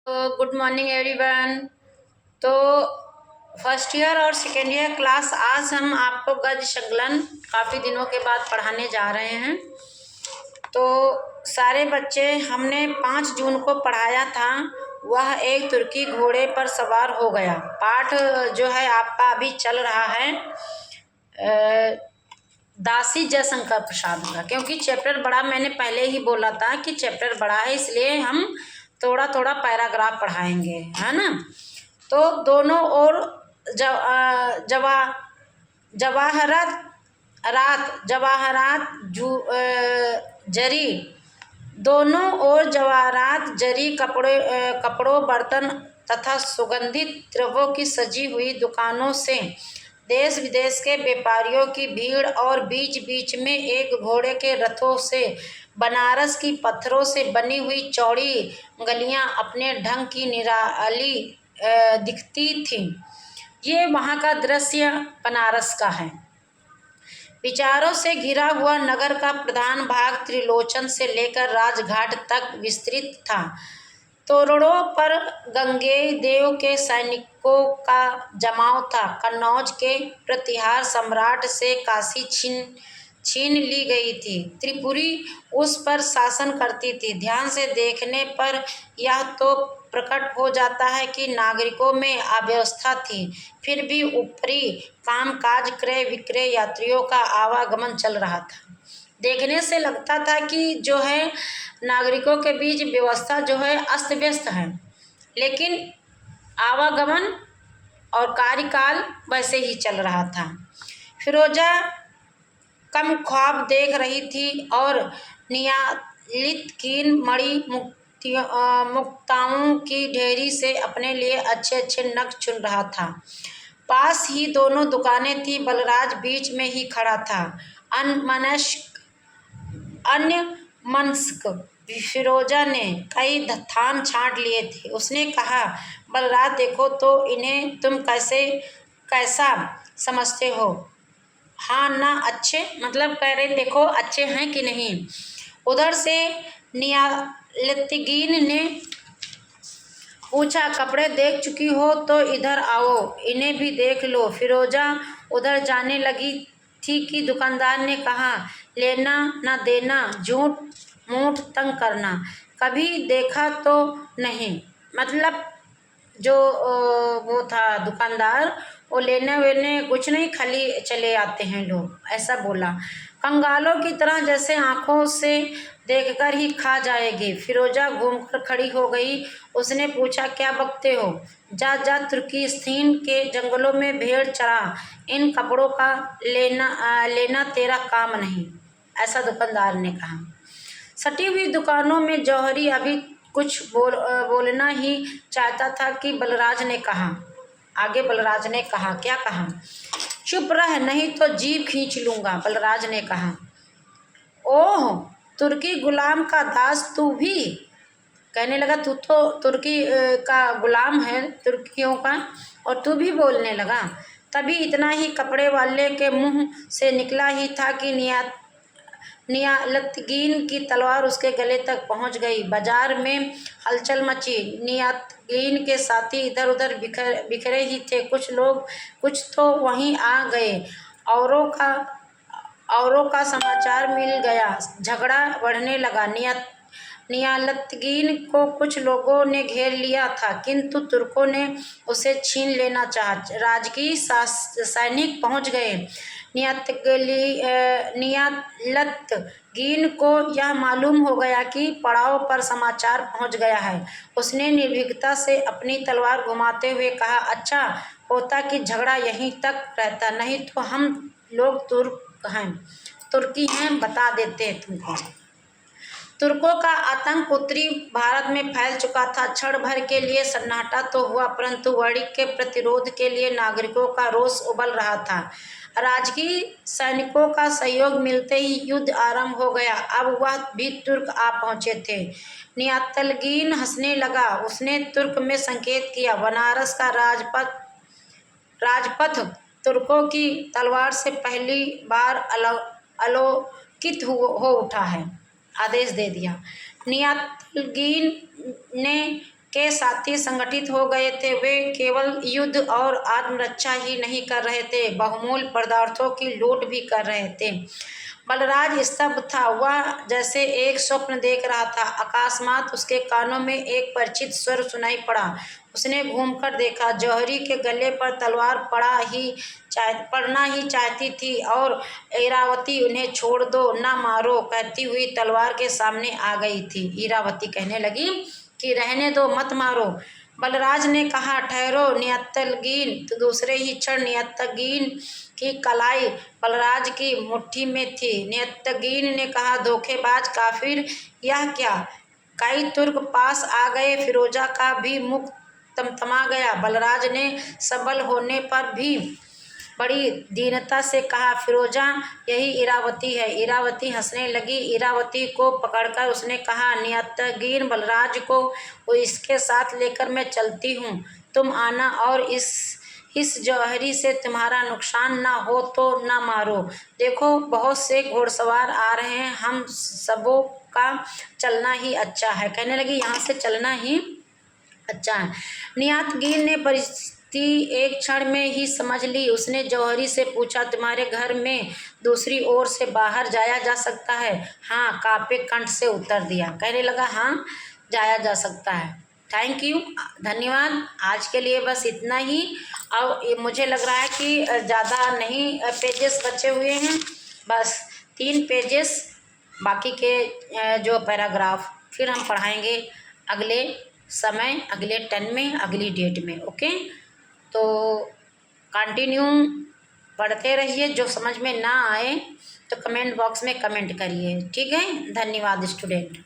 तो good morning everyone. तो first year और सेकेंड ईयर क्लास आज हम आपको गज संकलन काफ़ी दिनों के बाद पढ़ाने जा रहे हैं। तो सारे बच्चे हमने 5 जून को पढ़ाया था, वह एक तुर्की घोड़े पर सवार हो गया। पाठ जो है आपका अभी चल रहा है दासी जयशंकर प्रसाद का, क्योंकि चैप्टर बड़ा, मैंने पहले ही बोला था कि चैप्टर बड़ा है, इसलिए हम थोड़ा थोड़ा पैराग्राफ पढ़ाएंगे, है ना। तो दोनों ओर जवा जवाहरात जवाहरात जरी, दोनों ओर जवाहरात जरी कपड़ों, बर्तन तथा सुगंधित द्रव्यों की सजी हुई दुकानों से देश विदेश के व्यापारियों की भीड़, और बीच बीच में एक घोड़े के रथों से बनारस की पत्थरों से बनी हुई चौड़ी गलियां अपने ढंग की निराली दिखती थीं। ये वहाँ का दृश्य बनारस का है। विचारों से घिरा हुआ नगर का प्रधान भाग त्रिलोचन से लेकर राजघाट तक विस्तृत था। तोरणों पर गंगेय देव के सैनिकों का जमाव था। कन्नौज के प्रतिहार सम्राट से काशी छीन ली गई थी। त्रिपुरी उस पर शासन करती थी। ध्यान से देखने पर यह तो प्रकट हो जाता है कि नागरिकों में अव्यवस्था थी, फिर भी ऊपरी कामकाज, क्रय विक्रय, यात्रियों का आवागमन चल रहा था। देखने से लगता था कि जो है नागरिकों के बीच व्यवस्था जो है अस्त व्यस्त है, लेकिन आवागमन और कार्यकाल वैसे ही चल रहा था। फिरोजा कम ख्वाब देख रही थी और नियालित कीन मणि मुक्ताओं की ढेरी से अपने लिए अच्छे अच्छे नग चुन रहा था। पास ही दोनों दुकानें थी। बलराज बीच में ही खड़ा था, अन्यमनस्क। फिरोजा ने कई थान छांट लिए थे। उसने कहा, बलराज देखो तो इन्हें तुम कैसा समझते हो? हाँ ना अच्छे, मतलब कह रहे देखो अच्छे हैं कि नहीं। उधर से नियालतगीन ने पूछा, कपड़े देख चुकी हो तो इधर आओ, इन्हें भी देख लो। फिरोजा उधर जाने लगी थी कि दुकानदार ने कहा, लेना न देना, झूठ मूठ तंग करना, कभी देखा तो नहीं। मतलब जो वो था दुकानदार, वो लेने वेने कुछ नहीं, खाली चले आते हैं लोग, ऐसा बोला। कंगालों की तरह जैसे आंखों से देखकर ही खा जाएगी। फिरोजा घूमकर खड़ी हो गई। उसने पूछा, क्या बकते हो? जा जा तुर्किस्तान के जंगलों में भेड़ चरा, इन कपड़ों का लेना तेरा काम नहीं, ऐसा दुकानदार ने कहा। सटी हुई दुकानों में जौहरी अभी कुछ बोलना ही चाहता था कि बलराज ने कहा, आगे बलराज ने कहा, क्या कहा? चुप रह, नहीं तो जीभ खींच लूंगा, बलराज ने कहा। ओह, तुर्की गुलाम का दास तू भी? कहने लगा, तू तो तुर्की का गुलाम है, तुर्कियों का, और तू भी बोलने लगा। तभी इतना ही कपड़े वाले के मुंह से निकला ही था कि नियालतगीन की तलवार उसके गले तक पहुंच गई। बाजार में हलचल मची। नियालतगीन के साथी इधर उधर बिखरे ही थे। कुछ तो वहीं आ गए, औरों का समाचार मिल गया। झगड़ा बढ़ने लगा। नियालतगीन को कुछ लोगों ने घेर लिया था, किंतु तुर्कों ने उसे छीन लेना चाहा। राजकीय सैनिक पहुंच गए। नियालतगीन को यह मालूम हो गया कि पड़ाव पर समाचार पहुंच गया है। उसने निर्भीकता से अपनी तलवार घुमाते हुए कहा, अच्छा होता कि झगड़ा यहीं तक रहता, नहीं तो हम लोग तुर्की हैं, बता देते तुमको। तुर्कों का आतंक उत्तरी भारत में फैल चुका था। क्षण भर के लिए सन्नाटा तो हुआ, परंतु वर्णिक के प्रतिरोध के लिए नागरिकों का रोष उबल रहा था। राजकीय सैनिकों का सहयोग मिलते ही युद्ध आरंभ हो गया। अब वह भी तुर्क आ पहुंचे थे। नियालतगीन हंसने लगा। उसने तुर्क में संकेत किया। बनारस का राजपथ तुर्कों की तलवार से पहली बार अलोकित हो उठा है। आदेश दे दिया। नियालतगीन ने के साथी संगठित हो गए थे। वे केवल युद्ध और आत्मरक्षा ही नहीं कर रहे थे, बहुमूल्य पदार्थों की लूट भी कर रहे थे। बलराज स्तब्ध था, वह जैसे एक स्वप्न देख रहा था। अकस्मात उसके कानों में एक परिचित स्वर सुनाई पड़ा। उसने घूमकर देखा, जौहरी के गले पर तलवार पड़ना ही चाहती थी और इरावती उन्हें छोड़ दो, ना मारो कहती हुई तलवार के सामने आ गई थी। इरावती कहने लगी कि रहने दो, मत मारो। बलराज ने कहा, ठहरो नियतलगीन। तो दूसरे ही क्षण नियतगीन की कलाई बलराज की मुट्ठी में थी। नियतगीन ने कहा, धोखेबाज काफिर, यह क्या? कई तुर्क पास आ गए। फिरोजा का भी मुख तमतमा गया। बलराज ने सबल होने पर भी बड़ी दीनता से कहा, फिरोजा, यही इरावती है। इरावती हंसने लगी। इरावती को पकड़कर उसने कहा, नियतगीन, बलराज को इसके साथ लेकर मैं चलती हूँ। तुम आना और इस जौहरी से तुम्हारा नुकसान ना हो तो ना मारो। देखो बहुत से घोड़सवार आ रहे हैं, हम सबों का चलना ही अच्छा है। कहने लगी, यहाँ से चलना ही अच्छा है। नियतगीन ने परिस्थिति एक क्षण में ही समझ ली। उसने जौहरी से पूछा, तुम्हारे घर में दूसरी ओर से बाहर जाया जा सकता है? हाँ, कांपे कंठ से उत्तर दिया। कहने लगा, हाँ, जाया जा सकता है। थैंक यू, धन्यवाद। आज के लिए बस इतना ही। अब मुझे लग रहा है कि ज़्यादा नहीं पेजेस बचे हुए हैं, बस 3 पेजेस बाकी के जो पैराग्राफ फिर हम पढ़ाएंगे अगले समय, अगले टर्न में, अगली डेट में। ओके, तो कंटिन्यू पढ़ते रहिए। जो समझ में ना आए तो कमेंट बॉक्स में कमेंट करिए। ठीक है, धन्यवाद स्टूडेंट।